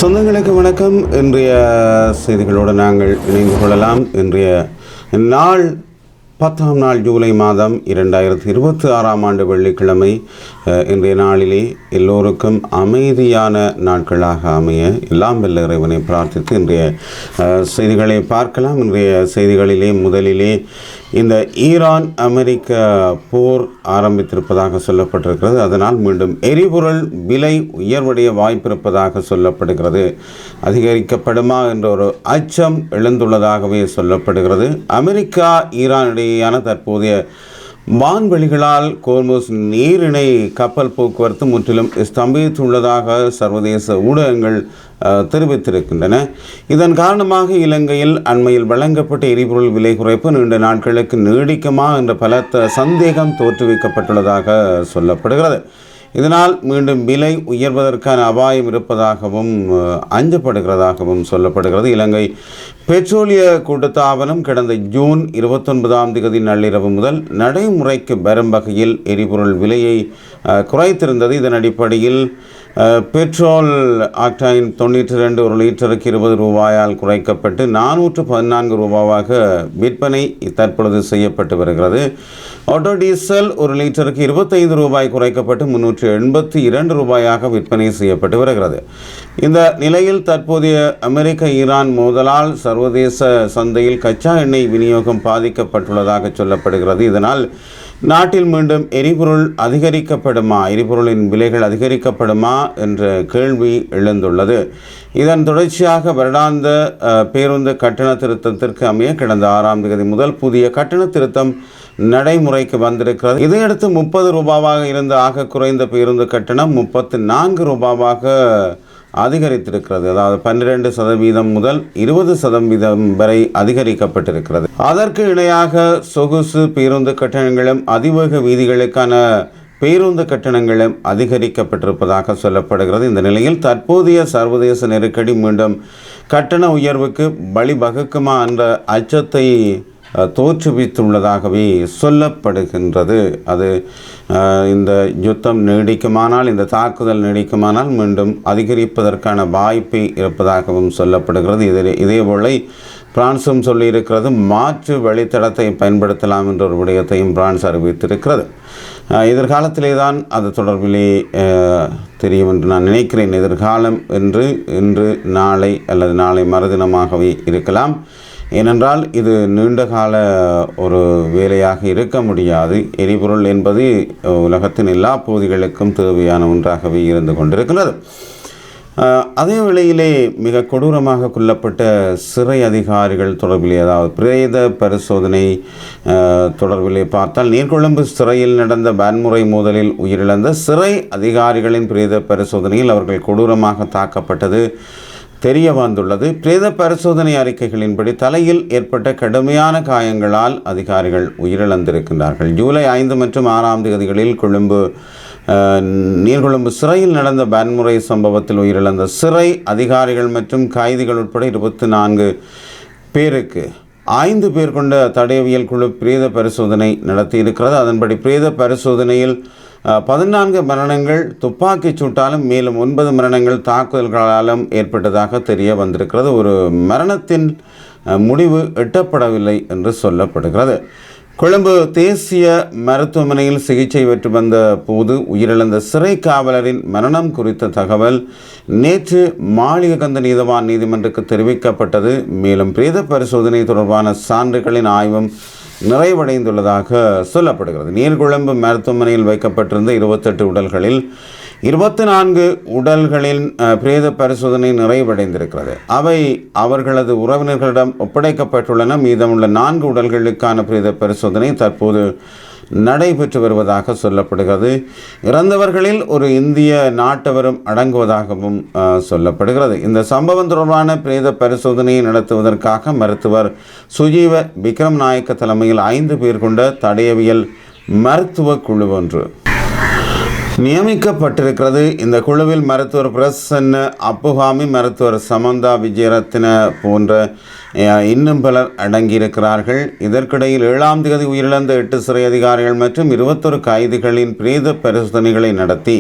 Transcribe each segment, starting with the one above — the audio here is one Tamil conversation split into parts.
சொந்தங்களுக்கு வணக்கம். இன்றைய செய்திகளோடு நாங்கள் இணைந்து கொள்ளலாம். இன்றைய நாள் 10ஆம் நாள் ஜூலை மாதம் 2026 வெள்ளிக்கிழமை. இன்றைய நாளிலே எல்லோருக்கும் அமைதியான நாட்களாக அமைய எல்லாம் வல்ல இறைவனை பிரார்த்தித்து இன்றைய செய்திகளை பார்க்கலாம். இன்றைய செய்திகளிலே முதலிலே இந்த ஈரான் அமெரிக்க போர் ஆரம்பித்திருப்பதாக சொல்லப்பட்டிருக்கிறது. அதனால் மீண்டும் எரிபொருள் விலை உயர்வடைய வாய்ப்பிருப்பதாக சொல்லப்படுகிறது. அதிகரிக்கப்படுமா என்ற ஒரு அச்சம் எழுந்துள்ளதாகவே சொல்லப்படுகிறது. அமெரிக்கா ஈரான் இடையேயான தற்போதைய வான்வெளிகளால் கோர்முஸ் நீரிணை கப்பல் போக்குவரத்து முற்றிலும் ஸ்தம்பித்துள்ளதாக சர்வதேச ஊடகங்கள் தெரிவித்திருக்கின்றன. இதன் காரணமாக இலங்கையில் அண்மையில் வழங்கப்பட்ட எரிபொருள் விலை குறைப்பு நீண்ட நாட்களுக்கு நீடிக்குமா என்ற பலத்த சந்தேகம் தோற்றுவிக்கப்பட்டுள்ளதாக சொல்லப்படுகிறது. இதனால் மீண்டும் விலை உயர்வதற்கான அபாயம் இருப்பதாகவும் அஞ்சப்படுகிறதாகவும் சொல்லப்படுகிறது. இலங்கை பெட்ரோலிய கூட்டுத்தாபனம் கடந்த ஜூன் 29 நள்ளிரவு முதல் நடைமுறைக்கு வரும் வகையில் எரிபொருள் விலையை குறைத்திருந்தது. இதன் அடிப்படையில் பெட்ரோல் ஆக்டைன் 92 ஒரு லிட்டருக்கு 20 ரூபாயால் குறைக்கப்பட்டு 414 ரூபாவாக விற்பனை தற்பொழுது செய்யப்பட்டு வருகிறது. ஆட்டோ டீசல் ஒரு லிட்டருக்கு 25 ரூபாய் குறைக்கப்பட்டு 382 ரூபாயாக விற்பனை செய்யப்பட்டு வருகிறது. இந்த நிலையில் தற்போதைய அமெரிக்க ஈரான் மோதலால் சர்வதேச சந்தையில் கச்சா எண்ணெய் விநியோகம் பாதிக்கப்பட்டுள்ளதாக சொல்லப்படுகிறது. இதனால் நாட்டில் மீண்டும் எரிபொருளின் விலைகள் அதிகரிக்கப்படுமா என்ற கேள்வி எழுந்துள்ளது. இதன் தொடர்ச்சியாக வருடாந்த பேருந்து கட்டண திருத்தத்திற்கு அமைய கடந்த 6ஆம் தேதி முதல் புதிய கட்டண திருத்தம் நடைமுறைக்கு வந்திருக்கிறது. இதையடுத்து 30 ரூபாவாக இருந்த ஆக குறைந்த பேருந்து கட்டணம் 34 ரூபாவாக அதிகரித்திருக்கிறது. அதாவது 12% முதல் 20% வரை அதிகரிக்கப்பட்டிருக்கிறது. அதற்கு இணையாக சொகுசு பேருந்து கட்டணங்களும் அதிவேக வீதிகளுக்கான பேருந்து கட்டணங்களும் அதிகரிக்கப்பட்டிருப்பதாக சொல்லப்படுகிறது. இந்த நிலையில் தற்போதைய சர்வதேச நெருக்கடி மீண்டும் கட்டண உயர்வுக்கு வழிவகுக்குமா என்ற அச்சத்தை தோற்றுவித்துள்ளதாகவே சொல்லப்படுகின்றது. அது இந்த யுத்தம் நீடிக்குமானால், இந்த தாக்குதல் நீடிக்குமானால் மீண்டும் அதிகரிப்பதற்கான வாய்ப்பு இருப்பதாகவும் சொல்லப்படுகிறது. இதேபோல பிரான்சும் சொல்லியிருக்கிறது. மாற்று வழித்தடத்தை பயன்படுத்தலாம் என்ற ஒரு விடயத்தையும் பிரான்ஸ் அறிவித்திருக்கிறது. எதிர்காலத்திலே தான் அது தொடர்பிலே தெரியும் என்று நான் நினைக்கிறேன். எதிர்காலம் என்று இன்று நாளை அல்லது நாளை மறுதினமாகவே இருக்கலாம். ஏனென்றால் இது நீண்டகால ஒரு வேலையாக இருக்க முடியாது. எரிபொருள் என்பது உலகத்தின் எல்லா பகுதிகளுக்கும் தேவையான ஒன்றாகவே இருந்து கொண்டிருக்கிறது. அதே வேளையிலே மிக கொடூரமாக கொல்லப்பட்ட சிறை அதிகாரிகள் தொடர்பிலே, அதாவது பிரேத பரிசோதனை தொடர்பிலே பார்த்தால், நீர்கொழும்பு சிறையில் நடந்த வன்முறை மோதலில் உயிரிழந்த சிறை அதிகாரிகளின் பிரேத பரிசோதனையில் அவர்கள் கொடூரமாக தாக்கப்பட்டது தெரிய வந்துள்ளது. பிரேத பரிசோதனை அறிக்கைகளின்படி தலையில் ஏற்பட்ட கடுமையான காயங்களால் அதிகாரிகள் உயிரிழந்திருக்கின்றார்கள். ஜூலை 5 மற்றும் 6ஆம் தேதிகளில் நீர்கொழும்பு சிறையில் நடந்த வன்முறை சம்பவத்தில் உயிரிழந்த சிறை அதிகாரிகள் மற்றும் கைதிகள் உட்பட 24 பேருக்கு 5 பேர் கொண்ட தடயவியல் குழு பிரேத பரிசோதனை நடத்தியிருக்கிறது. அதன்படி பிரேத பரிசோதனையில் 14 மரணங்கள் துப்பாக்கிச் சூட்டாலும் மேலும் 9 மரணங்கள் தாக்குதல்களாலும் ஏற்பட்டதாக தெரிய வந்திருக்கிறது. ஒரு மரணத்தின் முடிவு எட்டப்படவில்லை என்று சொல்லப்படுகிறது. கொழும்பு தேசிய மருத்துவமனையில் சிகிச்சை பெற்று வந்த போது உயிரிழந்த சிறை காவலரின் மரணம் குறித்த தகவல் நேற்று மாளிககந்த நீதவான் நீதிமன்றத்துக்கு தெரிவிக்கப்பட்டது. மேலும் பிரேத பரிசோதனை தொடர்பான சான்றுகளின் ஆய்வும் நிறைவடைந்துள்ளதாக சொல்லப்படுகிறது. நீர்கொழும்பு மருத்துவமனையில் வைக்கப்பட்டிருந்த 28 உடல்களில் 24 உடல்களின் பிரேத பரிசோதனை நிறைவடைந்திருக்கிறது. அவை அவர்களது உறவினர்களிடம் ஒப்படைக்கப்பட்டுள்ளன. மீதமுள்ள 4 உடல்களுக்கான பிரேத பரிசோதனை தற்போது நடைபெற்று வருவதாக சொல்லப்படுகிறது. இறந்தவர்களில் ஒரு இந்திய நாட்டவரும் அடங்குவதாகவும் சொல்லப்படுகிறது. இந்த சம்பவம் தொடர்பான பிரேத பரிசோதனையை நடத்துவதற்காக மருத்துவர் சுஜீவ விக்ரம் நாயக்க தலைமையில் 5 பேர் கொண்ட தடயவியல் மருத்துவ குழு ஒன்று நியமிக்கப்பட்டிருக்கிறது. இந்த குழுவில் மருத்துவர் பிரசன்ன அப்புகாமி, மருத்துவர் சமந்தா விஜயரத்ன போன்ற இன்னும் பலர் அடங்கியிருக்கிறார்கள். இதற்கிடையில் 7ஆம் தேதி உயிரிழந்த 8 சிறை அதிகாரிகள் மற்றும் 21 கைதிகளின் பிரேத பரிசோதனைகளை நடத்தி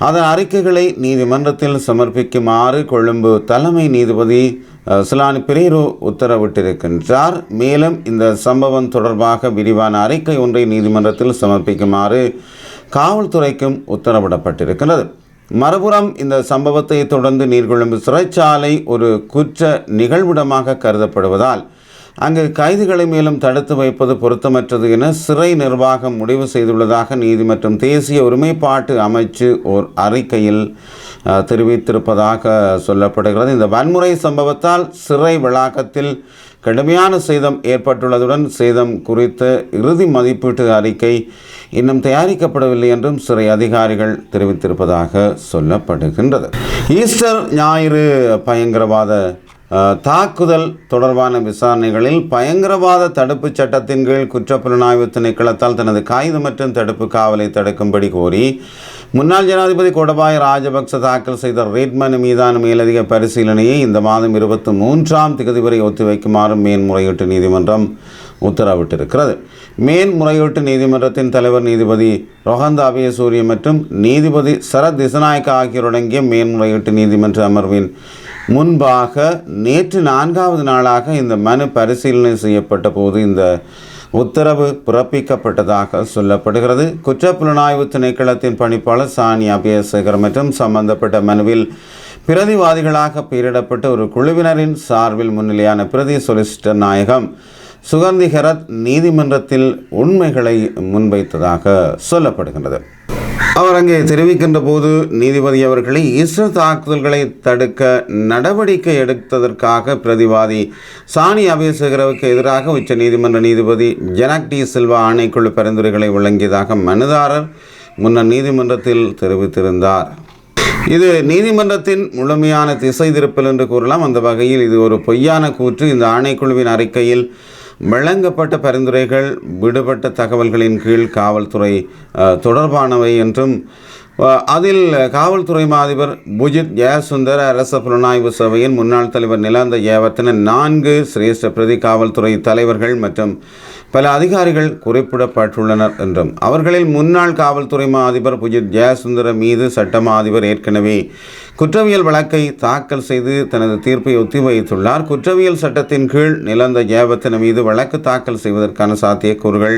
அதன் அறிக்கைகளை நீதிமன்றத்தில் சமர்ப்பிக்குமாறு கொழும்பு தலைமை நீதிபதி சிலானி பெரேரா உத்தரவிட்டிருக்கின்றார். மேலும் இந்த சம்பவம் தொடர்பாக விரிவான அறிக்கை ஒன்றை நீதிமன்றத்தில் சமர்ப்பிக்குமாறு காவல்துறைக்கும் உத்தரவிடப்பட்டிருக்கிறது. மறுபுறம் இந்த சம்பவத்தை தொடர்ந்து நீர்கொழும்பு சிறைச்சாலை ஒரு குற்ற நிகழ்விடமாக கருதப்படுவதால் அங்கு கைதிகளை மேலும் தடுத்து வைப்பது பொருத்தமற்றது என சிறை நிர்வாகம் முடிவு செய்துள்ளதாக நீதி மற்றும் தேசிய ஒருமைப்பாட்டு அமைச்சு ஓர் அறிக்கையில் தெரிவித்திருப்பதாக சொல்லப்படுகிறது. இந்த வன்முறை சம்பவத்தால் சிறை வளாகத்தில் கடுமையான சேதம் ஏற்பட்டுள்ளதுடன் சேதம் குறித்த இறுதி மதிப்பீட்டு அறிக்கை இன்னும் தயாரிக்கப்படவில்லை என்றும் சிறை அதிகாரிகள் தெரிவித்திருப்பதாக சொல்லப்படுகின்றது. ஈஸ்டர் ஞாயிறு பயங்கரவாத தாக்குதல் தொடர்பான விசாரணைகளில் பயங்கரவாத தடுப்புச் சட்டத்தின் கீழ் குற்றப்புலனாய்வு திணைக்களத்தால் தனது கைது மற்றும் தடுப்பு காவலை தடுக்கும்படி கோரி முன்னாள் ஜனாதிபதி கோடபாய ராஜபக்ச தாக்கல் செய்த ரிட் மீதான மேலதிக பரிசீலனையை இந்த மாதம் 23ஆம் தேதி வரை ஒத்திவைக்குமாறு மேன்முறையீட்டு நீதிமன்றம் உத்தரவிட்டிருக்கிறது. மேன்முறையீட்டு நீதிமன்றத்தின் தலைவர் நீதிபதி ரோஹந்த அபயசூரிய மற்றும் நீதிபதி சரத் திசநாயக்க ஆகியோரடங்கிய மேன்முறையீட்டு நீதிமன்ற அமர்வின் முன்பாக நேற்று 4வது நாளாக இந்த மனு பரிசீலனை செய்யப்பட்ட போது இந்த உத்தரவு பிறப்பிக்கப்பட்டதாக சொல்லப்படுகிறது. குற்றப்புலனாய்வு திணைக்களத்தின் பணிப்பாளர் சானி அபயசேகர் மற்றும் சம்பந்தப்பட்ட மனுவில் பிரதிவாதிகளாக பெயரிடப்பட்ட ஒரு குழுவினரின் சார்பில் முன்னிலையான பிரதி சொலிசிட்டர் நாயகம் சுகந்தி ஹெரத் நீதிமன்றத்தில் உண்மைகளை முன்வைத்ததாக சொல்லப்படுகின்றது. அவர் அங்கே தெரிவிக்கின்ற போது நீதிபதி அவர்களை ஈஸ்டர் தாக்குதல்களை தடுக்க நடவடிக்கை எடுத்ததற்காக பிரதிவாதி சானி அபயசேகரவுக்கு எதிராக உச்ச நீதிமன்ற நீதிபதி ஜனக் டி சில்வா ஆணைக்குழு பரிந்துரைகளை வழங்கியதாக மனுதாரர் முன்னர் நீதிமன்றத்தில் தெரிவித்திருந்தார். இது நீதிமன்றத்தின் முழுமையான திசை திருப்பல் என்று கூறலாம். அந்த வகையில் இது ஒரு பொய்யான கூற்று. இந்த ஆணைக்குழுவின் அறிக்கையில் வழங்கப்பட்ட பரிந்துரைகள் விடுபட்ட தகவல்களின் கீழ் காவல்துறை தொடர்பானவை என்றும் அதில் காவல்துறை மாதிபர் புஜித் ஜெயசுந்தர் அரச புலனாய்வு சபையின் முன்னாள் தலைவர் நிலாந்த ஜெயவர்தன 4 சிரேஷ்ட பிரதி காவல்துறை தலைவர்கள் மற்றும் பல அதிகாரிகள் குறிப்பிடப்பட்டுள்ளனர் என்றும் அவர்களில் முன்னாள் காவல்துறை அதிபர் புஜித் ஜெயசுந்தர மீது சட்டமா அதிபர் ஏற்கனவே குற்றவியல் வழக்கை தாக்கல் செய்து தனது தீர்ப்பை ஒத்திவைத்துள்ளார். குற்றவியல் சட்டத்தின் கீழ் நிலந்த ஜெயவர்தன மீது வழக்கு தாக்கல் செய்வதற்கான சாத்தியக்கூறுகள்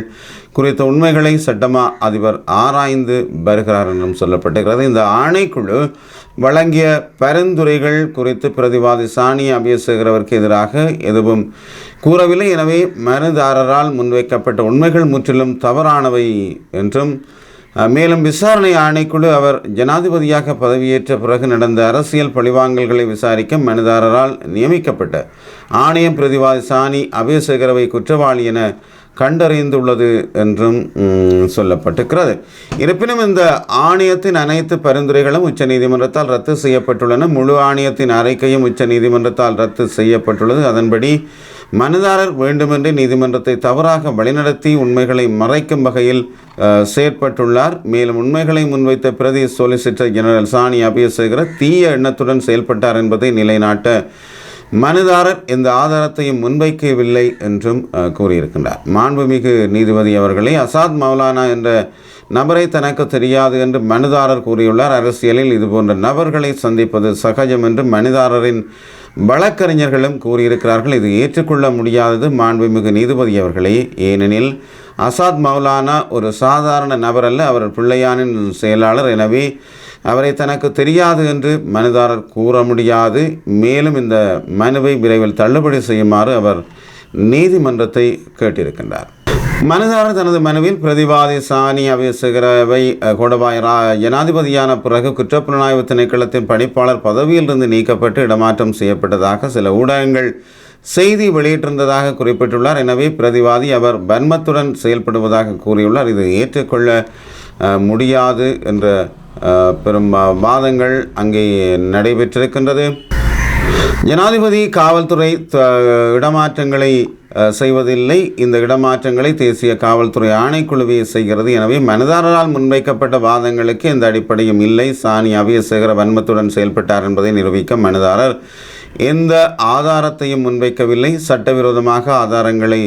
குறித்த உண்மைகளை சட்டமா அதிபர் ஆராய்ந்து வருகிறார் என்றும் சொல்லப்பட்டிருக்கிறது. இந்த ஆணைக்குழு வழங்கிய பரிந்துரைகள் குறித்து பிரதிவாதி சானி அபயசேகரவிற்கு எதிராக எதுவும் கூறவில்லை. எனவே மனுதாரரால் முன்வைக்கப்பட்ட உண்மைகள் முற்றிலும் தவறானவை என்றும் மேலும் விசாரணை ஆணைக்குழு அவர் ஜனாதிபதியாக பதவியேற்ற பிறகு நடந்த அரசியல் பழிவாங்கல்களை விசாரிக்க மனுதாரரால் நியமிக்கப்பட்ட ஆணையம் பிரதிவாதி சானி அபயசேகரவை குற்றவாளி என கண்டறிந்துள்ளது என்றும் சொல்லப்பட்டிருக்கிறது. இருப்பினும் இந்த ஆணையத்தின் அனைத்து பரிந்துரைகளும் உச்ச நீதிமன்றத்தால் ரத்து செய்யப்பட்டுள்ளன. முழு ஆணையத்தின் அறிக்கையும் உச்ச நீதிமன்றத்தால் ரத்து செய்யப்பட்டுள்ளது. அதன்படி மனுதாரர் வேண்டுமென்றே நீதிமன்றத்தை தவறாக வழிநடத்தி உண்மைகளை மறைக்கும் வகையில் செயற்பட்டுள்ளார். மேலும் உண்மைகளை முன்வைத்த பிரதி சொலிசிட்டர் ஜெனரல் சானி அபயசேகர தீய எண்ணத்துடன் செயல்பட்டார் என்பதை நிலைநாட்ட மனுதாரர் எந்த ஆதாரத்தையும் முன்வைக்கவில்லை என்றும் கூறியிருக்கின்றார். மாண்புமிகு நீதிபதி அவர்களே, அசாத் மௌலானா என்ற நபரை தனக்கு தெரியாது என்று மனுதாரர் கூறியுள்ளார். அரசியலில் இதுபோன்ற நபர்களை சந்திப்பது சகஜம் என்று மனுதாரரின் வழக்கறிஞர்களும் கூறியிருக்கிறார்கள். இது ஏற்றுக்கொள்ள முடியாதது மாண்புமிகு நீதிபதி அவர்களே. ஏனெனில் அசாத் மௌலானா ஒரு சாதாரண நபர் அல்ல, அவர் பிள்ளையானின் செயலாளர். எனவே அவரை தனக்கு தெரியாது என்று மனுதாரர் கூற முடியாது. மேலும் இந்த மனுவை விரைவில் தள்ளுபடி செய்யுமாறு அவர் நீதிமன்றத்தை கேட்டிருக்கின்றார். மனுதாரர் தனது மனுவில் பிரதிவாதி சானி அபயசேகரவை கோடபாய ஜனாதிபதியான பிறகு குற்றப்புலனாய்வு திணைக்களத்தின் பணிப்பாளர் பதவியிலிருந்து நீக்கப்பட்டு இடமாற்றம் செய்யப்பட்டதாக சில ஊடகங்கள் செய்தி வெளியிட்டிருந்ததாக குறிப்பிட்டுள்ளார். எனவே பிரதிவாதி அவர் வன்மத்துடன் செயல்படுவதாக கூறியுள்ளார். இது ஏற்றுக்கொள்ள முடியாது என்ற பெரும் வாதங்கள் அங்கே நடைபெற்றிருக்கின்றது. ஜனாதிபதி காவல்துறை இடமாற்றங்களை செய்வதில்லை. இந்த இடமாற்றங்களை தேசிய காவல்துறை ஆணைக்குழுவே செய்கிறது. எனவே மனுதாரரால் முன்வைக்கப்பட்ட வாதங்களுக்கு எந்த அடிப்படையும் இல்லை. சானி அபயசேகர வன்மத்துடன் செயல்பட்டார் என்பதை நிரூபிக்க மனுதாரர் எந்த ஆதாரத்தையும் முன்வைக்கவில்லை. சட்டவிரோதமாக ஆதாரங்களை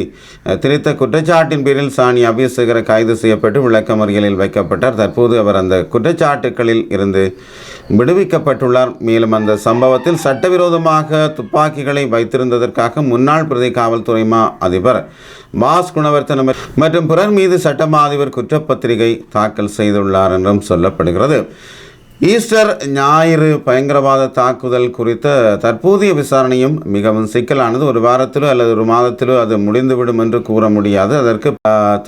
திரித்த குற்றச்சாட்டின் பேரில் சாணி அபிஷேகர கைது செய்யப்பட்டு விளக்கமறியலில் வைக்கப்பட்டார். தற்போது அவர் அந்த குற்றச்சாட்டுகளில் இருந்து விடுவிக்கப்பட்டுள்ளார். மேலும் அந்த சம்பவத்தில் சட்டவிரோதமாக துப்பாக்கிகளை வைத்திருந்ததற்காக முன்னாள் பிரதி காவல்துறை அதிபர் பாஸ் குணவர்த்தன மற்றும் பிறர் மீது சட்டமா அதிபர் குற்றப்பத்திரிகை தாக்கல் செய்துள்ளார் என்றும் சொல்லப்படுகிறது. ஈஸ்டர் ஞாயிறு பயங்கரவாத தாக்குதல் குறித்த தற்போதைய விசாரணையும் மிகவும் சிக்கலானது. ஒரு வாரத்திலோ அல்லது ஒரு மாதத்திலோ அது முடிந்துவிடும் என்று கூற முடியாது. அதற்கு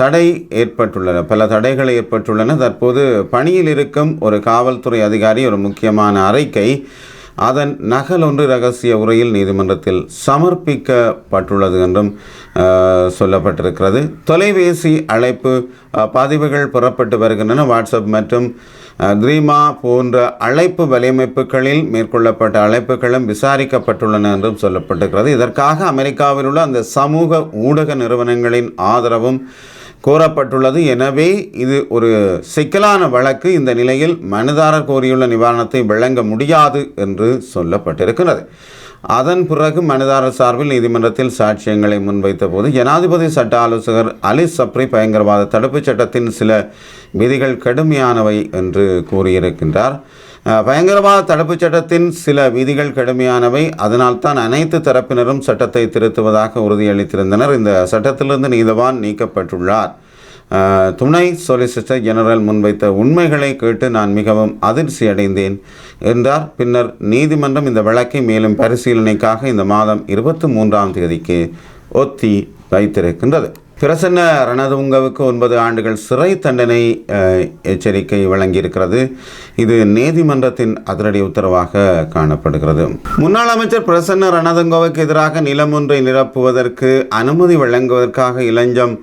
தடை ஏற்பட்டுள்ளன, பல தடைகள் ஏற்பட்டுள்ளன. தற்போது பணியில் இருக்கும் ஒரு காவல்துறை அதிகாரி ஒரு முக்கியமான அறிக்கை அதன் நகல் ஒன்று ரகசிய உரையில் நீதிமன்றத்தில் சமர்ப்பிக்கப்பட்டுள்ளது என்றும் சொல்லப்பட்டிருக்கிறது. தொலைபேசி அழைப்பு பதிவுகள் பெறப்பட்டு வருகின்றன. வாட்ஸ்அப் மற்றும் கிரீமா போன்ற அழைப்பு வலையமைப்புகளில் மேற்கொள்ளப்பட்ட அழைப்புகளும் விசாரிக்கப்பட்டுள்ளன என்றும் சொல்லப்பட்டிருக்கிறது. இதற்காக அமெரிக்காவில் உள்ள அந்த சமூக ஊடக நிறுவனங்களின் ஆதரவும் கோரப்பட்டுள்ளது. எனவே இது ஒரு சிக்கலான வழக்கு. இந்த நிலையில் மனுதாரர் கோரியுள்ள நிவாரணத்தை வழங்க முடியாது என்று சொல்லப்பட்டிருக்கிறது. அதன் பிறகு மனுதாரர் சார்பில் நீதிமன்றத்தில் சாட்சியங்களை முன்வைத்த போது ஜனாதிபதி சட்ட ஆலோசகர் அலி சப்ரி பயங்கரவாத தடுப்புச் சட்டத்தின் சில விதிகள் கடுமையானவை என்று கூறியிருக்கின்றார். பயங்கரவாத தடுப்புச் சட்டத்தின் சில விதிகள் கடுமையானவை, அதனால்தான் அனைத்து தரப்பினரும் சட்டத்தை திருத்துவதாக உறுதியளித்திருந்தனர். இந்த சட்டத்திலிருந்து நீதவான் நீக்கப்பட்டுள்ளார். துணை சொலிசிட்டர் ஜெனரல் முன்வைத்த உண்மைகளை கேட்டு நான் மிகவும் அதிர்ச்சி அடைந்தேன் என்றார். பின்னர் நீதிமன்றம் இந்த வழக்கை மேலும் பரிசீலனைக்காக இந்த மாதம் 23ஆம் தேதிக்கு ஒத்தி வைத்திருக்கின்றது. பிரசன்ன ரணதுங்கவுக்கு 9 ஆண்டுகள் சிறை தண்டனை எச்சரிக்கை வழங்கியிருக்கிறது. இது நீதிமன்றத்தின் அதிரடி உத்தரவாக காணப்படுகிறது. முன்னாள் அமைச்சர் பிரசன்ன ரணதுங்கவுக்கு எதிராக நிலம் ஒன்றை நிரப்புவதற்கு அனுமதி வழங்குவதற்காக இலஞ்சம்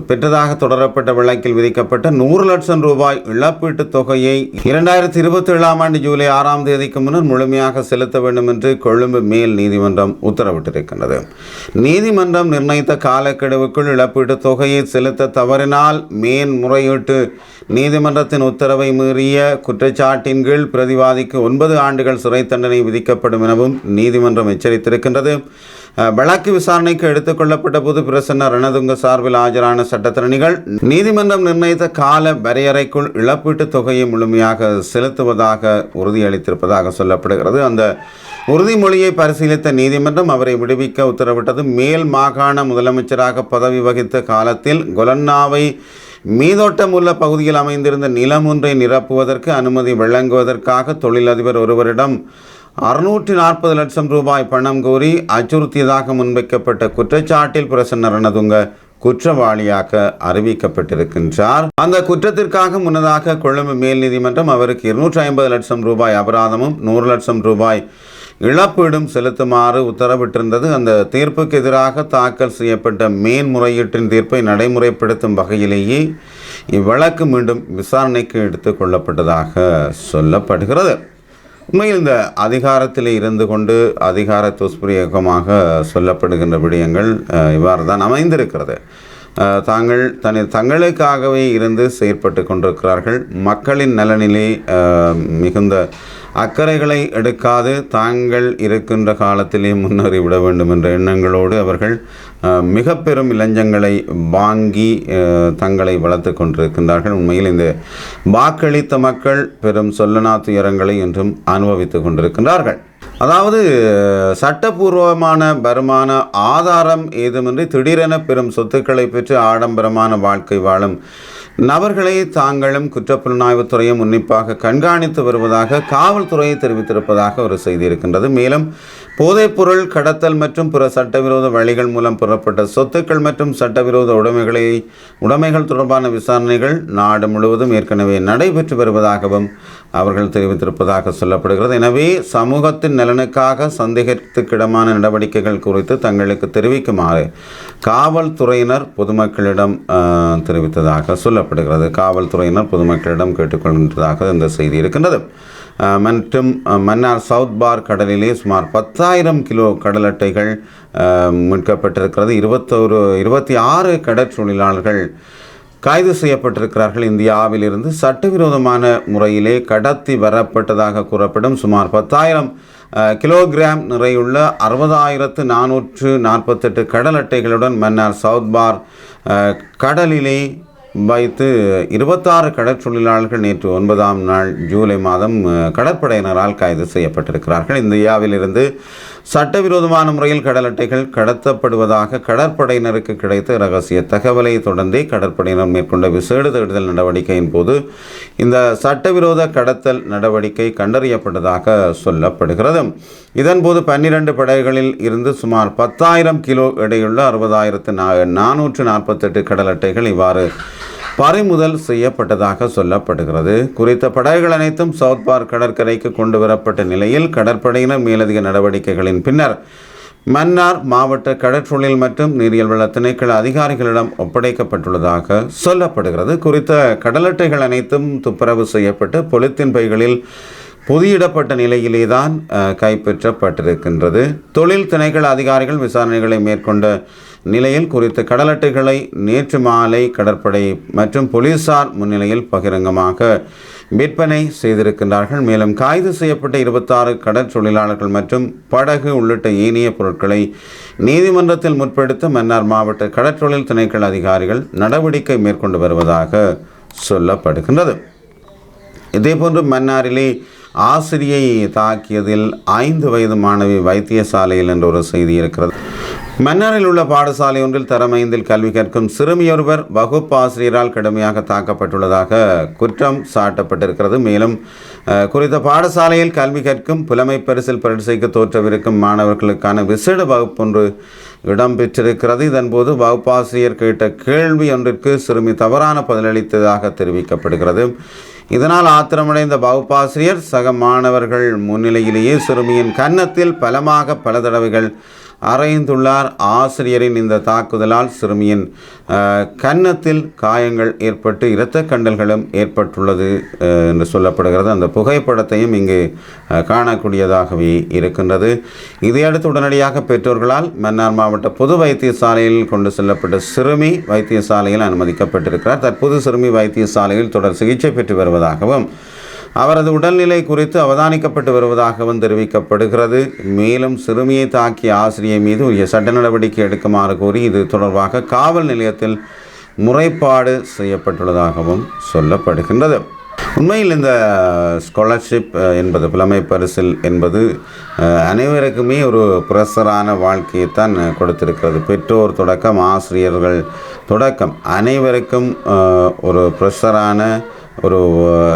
பெற்றதாக தொடரப்பட்ட வழக்கில் விதிக்கப்பட்ட 100 லட்சம் ரூபாய் இழப்பீட்டுத் தொகையை 2027ஆம் ஆண்டு ஜூலை 6ஆம் தேதிக்கு முன்னர் முழுமையாக செலுத்த வேண்டும் என்று கொழும்பு மேல் நீதிமன்றம் உத்தரவிட்டிருக்கின்றது. நீதிமன்றம் நிர்ணயித்த காலக்கெடுவுக்குள் இழப்பீட்டுத் தொகையை செலுத்த தவறினால் மேன்முறையீட்டு நீதிமன்றத்தின் உத்தரவை மீறிய குற்றச்சாட்டின் கீழ் பிரதிவாதிக்கு 9 ஆண்டுகள் சிறை தண்டனை விதிக்கப்படும் எனவும் நீதிமன்றம் எச்சரித்திருக்கின்றது. வழக்கு விசாரணைக்கு எடுத்துக்கொள்ளப்பட்ட போது பிரசன்ன ரணதுங்க சார்பில் ஆஜரான சட்டத்திறனிகள் நீதிமன்றம் நிர்ணயித்த கால வரையறைக்குள் இழப்பீட்டுத் தொகையை முழுமையாக செலுத்துவதாக உறுதியளித்திருப்பதாக சொல்லப்படுகிறது. அந்த உறுதிமொழியை பரிசீலித்த நீதிமன்றம் அவரை விடுவிக்க உத்தரவிட்டது. மேல் மாகாண முதலமைச்சராக பதவி வகித்த காலத்தில் கொலன்னாவை மீதோட்டம் உள்ள பகுதியில் அமைந்திருந்த நிலம் ஒன்றை நிரப்புவதற்கு அனுமதி வழங்குவதற்காக தொழிலதிபர் ஒருவரிடம் 640 லட்சம் ரூபாய் பணம் கோரி அச்சுறுத்தியதாக முன்வைக்கப்பட்ட குற்றச்சாட்டில் பிரசன்ன ரணதுங்க குற்றவாளியாக அறிவிக்கப்பட்டிருக்கின்றார். அந்த குற்றத்திற்காக முன்னதாக கொழும்பு மேல் நீதிமன்றம் அவருக்கு 250 லட்சம் ரூபாய் அபராதமும் 100 லட்சம் ரூபாய் இழப்பீடும் செலுத்துமாறு உத்தரவிட்டிருந்தது. அந்த தீர்ப்புக்கு எதிராக தாக்கல் செய்யப்பட்ட மேன்முறையீட்டின் தீர்ப்பை நடைமுறைப்படுத்தும் வகையிலேயே இவ்வழக்கு மீண்டும் விசாரணைக்கு எடுத்துக் கொள்ளப்பட்டதாக சொல்லப்படுகிறது. உண்மையில் இந்த அதிகாரத்தில் இருந்து கொண்டு அதிகார துஷ்பிரயோகமாக சொல்லப்படுகின்ற விடயங்கள் இவ்வாறு தான் அமைந்திருக்கிறது. தங்களுக்காகவே இருந்து செயற்பட்டு கொண்டிருக்கிறார்கள். மக்களின் நலனிலே மிகுந்த அக்கறைகளை எடுக்காது தாங்கள் இருக்கின்ற காலத்திலே முன்னேறிவிட வேண்டும் என்ற எண்ணங்களோடு அவர்கள் மிக பெரும் இலஞ்சங்களை வாங்கி தங்களை வளர்த்து கொண்டிருக்கின்றார்கள். உண்மையில் இந்த வாக்களித்த மக்கள் பெரும் சொல்லனா துயரங்களை என்றும் அனுபவித்து கொண்டிருக்கின்றார்கள். அதாவது சட்டபூர்வமான வருமான ஆதாரம் ஏதுமின்றி திடீரென பெரும் சொத்துக்களை பெற்று ஆடம்பரமான வாழ்க்கை வாழும் நபர்களை தாங்களும் குற்றப்புலனாய்வுத்துறையும் உன்னிப்பாக கண்காணித்து வருவதாக காவல்துறையை தெரிவித்திருப்பதாக ஒரு செய்தி இருக்கின்றது. மேலும் போதைப்பொருள் கடத்தல் மற்றும் பிற சட்டவிரோத வழிகள் மூலம் பெறப்பட்ட சொத்துக்கள் மற்றும் சட்டவிரோத உடைமைகள் தொடர்பான விசாரணைகள் நாடு முழுவதும் ஏற்கனவே நடைபெற்று வருவதாகவும் அவர்கள் தெரிவித்திருப்பதாக சொல்லப்படுகிறது. எனவே சமூகத்தின் நலனுக்காக சந்தேகத்துக்கிடமான நடவடிக்கைகள் குறித்து தங்களுக்கு தெரிவிக்குமாறு காவல்துறையினர் பொதுமக்களிடம் தெரிவித்ததாக சொல்லப்படுகிறது. காவல்துறையினர் பொதுமக்களிடம் கேட்டுக்கொள்கின்றதாக இந்த செய்தி இருக்கின்றது. மற்றும் மன்னார் சவுத் பார் கடலிலே சுமார் 10,000 கிலோ கடல் அட்டைகள் மீட்கப்பட்டிருக்கிறது. 26 கடற்தொழிலாளர்கள் கைது செய்யப்பட்டிருக்கிறார்கள். இந்தியாவிலிருந்து சட்டவிரோதமான முறையிலே கடத்தி வரப்பட்டதாக கூறப்படும் சுமார் 10,000 கிலோகிராம் நிறையுள்ள 60,448 கடல் அட்டைகளுடன் மன்னார் சவுத் பார் கடலிலே வைத்து 26 கடற்தொழிலாளர்கள் நேற்று 9ஆம் நாள் ஜூலை மாதம் கடற்படையினரால் கைது செய்யப்பட்டிருக்கிறார்கள். இந்தியாவிலிருந்து சட்டவிரோதமான முறையில் கடல் அட்டைகள் கடத்தப்படுவதாக கடற்படையினருக்கு கிடைத்த இரகசிய தகவலை தொடர்ந்தே கடற்படையினர் மேற்கொண்ட விசேட தேடுதல் நடவடிக்கையின் போது இந்த சட்டவிரோத கடத்தல் நடவடிக்கை கண்டறியப்பட்டதாக சொல்லப்படுகிறது. இதன்போது 12 படகுகளில் இருந்து சுமார் 10,000 கிலோ எடையுள்ள 60,448 கடல் அட்டைகள் இவ்வாறு பறிமுதல் செய்யப்பட்டதாக சொல்லப்படுகிறது. குறித்த படகுகள் அனைத்தும் சவுத் பார் கடற்கரைக்கு கொண்டு வரப்பட்ட நிலையில் கடற்படையினர் மேலதிக நடவடிக்கைகளின் பின்னர் மன்னார் மாவட்ட கடற்றொழில் மற்றும் நீரியல் வள திணைக்கள அதிகாரிகளிடம் ஒப்படைக்கப்பட்டுள்ளதாக சொல்லப்படுகிறது. குறித்த கடல் அட்டைகள் அனைத்தும் துப்புரவு செய்யப்பட்டு பொலித்தீன் பைகளில் பொதியிடப்பட்ட நிலையிலேதான் கைப்பற்றப்பட்டிருக்கின்றது. தொழில் திணைக்கள அதிகாரிகள் விசாரணைகளை மேற்கொண்ட நிலையில் குறித்த கடல் அட்டைகளை நேற்று மாலை கடற்படை மற்றும் போலீசார் முன்னிலையில் பகிரங்கமாக விற்பனை செய்திருக்கின்றார்கள். மேலும் கைது செய்யப்பட்ட 26 கடற்தொழிலாளர்கள் மற்றும் படகு உள்ளிட்ட ஏனைய பொருட்களை நீதிமன்றத்தில் முற்படுத்த மன்னார் மாவட்ட கடற்றொழில் திணைக்கள அதிகாரிகள் நடவடிக்கை மேற்கொண்டு வருவதாக சொல்லப்படுகின்றது. இதேபோன்று மன்னாரிலே ஆசிரியை தாக்கியதில் 5 வயது மாணவி வைத்தியசாலையில் என்ற ஒரு செய்தி இருக்கிறது. மன்னாரில் உள்ள பாடசாலை ஒன்றில் தரம் 5இல் கல்வி கற்கும் சிறுமியொருவர் வகுப்பாசிரியரால் கடுமையாக தாக்கப்பட்டுள்ளதாக குற்றம் சாட்டப்பட்டிருக்கிறது. மேலும் குறித்த பாடசாலையில் கல்வி கற்கும் புலமை பரிசில் பரீட்சைக்கு தோற்றவிருக்கும் மாணவர்களுக்கான விசேட வகுப்பொன்று இடம்பெற்றிருக்கிறது. இதன்போது வகுப்பாசிரியர் கேட்ட கேள்வி ஒன்றிற்கு சிறுமி தவறான பதிலளித்ததாக தெரிவிக்கப்படுகிறது. இதனால் ஆத்திரமடைந்த வகுப்பாசிரியர் சக மாணவர்கள் முன்னிலையிலேயே சிறுமியின் கன்னத்தில் பலமாக பல தடவைகள் அறைந்துள்ளார். ஆசிரியரின் இந்த தாக்குதலால் சிறுமியின் கன்னத்தில் காயங்கள் ஏற்பட்டு இரத்த கண்டல்களும் ஏற்பட்டுள்ளது என்று சொல்லப்படுகிறது. அந்த புகைப்படத்தையும் இங்கு காணக்கூடியதாகவே இருக்கின்றது. இதையடுத்து உடனடியாக பெற்றோர்களால் மன்னார் மாவட்ட பொது வைத்தியசாலையில் கொண்டு செல்லப்பட்ட சிறுமி வைத்தியசாலையில் அனுமதிக்கப்பட்டிருக்கிறார். தற்போது சிறுமி வைத்தியசாலையில் தொடர் சிகிச்சை பெற்று வருவதாகவும் அவரது உடல்நிலை குறித்து அவதானிக்கப்பட்டு வருவதாகவும் தெரிவிக்கப்படுகிறது. மேலும் சிறுமியை தாக்கிய ஆசிரியை மீது உரிய சட்ட நடவடிக்கை எடுக்குமாறு கோரி இது தொடர்பாக காவல் நிலையத்தில் முறைப்பாடு செய்யப்பட்டுள்ளதாகவும் சொல்லப்படுகின்றது. உண்மையில் இந்த ஸ்காலர்ஷிப் என்பது புலமை பரிசில் என்பது அனைவருக்குமே ஒரு பிரஷரான வாழ்க்கையைத்தான் கொடுத்திருக்கிறது. பெற்றோர் தொடக்கம் ஆசிரியர்கள் தொடக்கம் அனைவருக்கும் ஒரு பிரஷரான ஒரு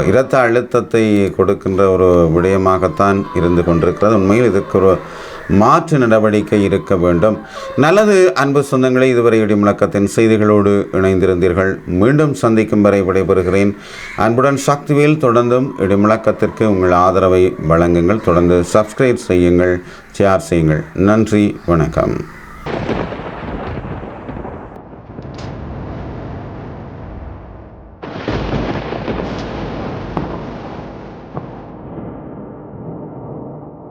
இரத்த அழுத்தத்தை கொடுக்கின்ற ஒரு விடயமாகத்தான் இருந்து கொண்டிருக்கிறது. உண்மையில் இதற்கு ஒரு மாற்று நடவடிக்கை இருக்க வேண்டும். நல்லது அன்பு சொந்தங்களை, இதுவரை இடிமுழக்கத்தின் செய்திகளோடு இணைந்திருந்தீர்கள். மீண்டும் சந்திக்கும் வரை விடைபெறுகிறேன். அன்புடன் சக்திவேல். தொடர்ந்தும் இடிமுழக்கத்திற்கு உங்கள் ஆதரவை வழங்குங்கள். தொடர்ந்து சப்ஸ்கிரைப் செய்யுங்கள், ஷேர் செய்யுங்கள். நன்றி, வணக்கம்.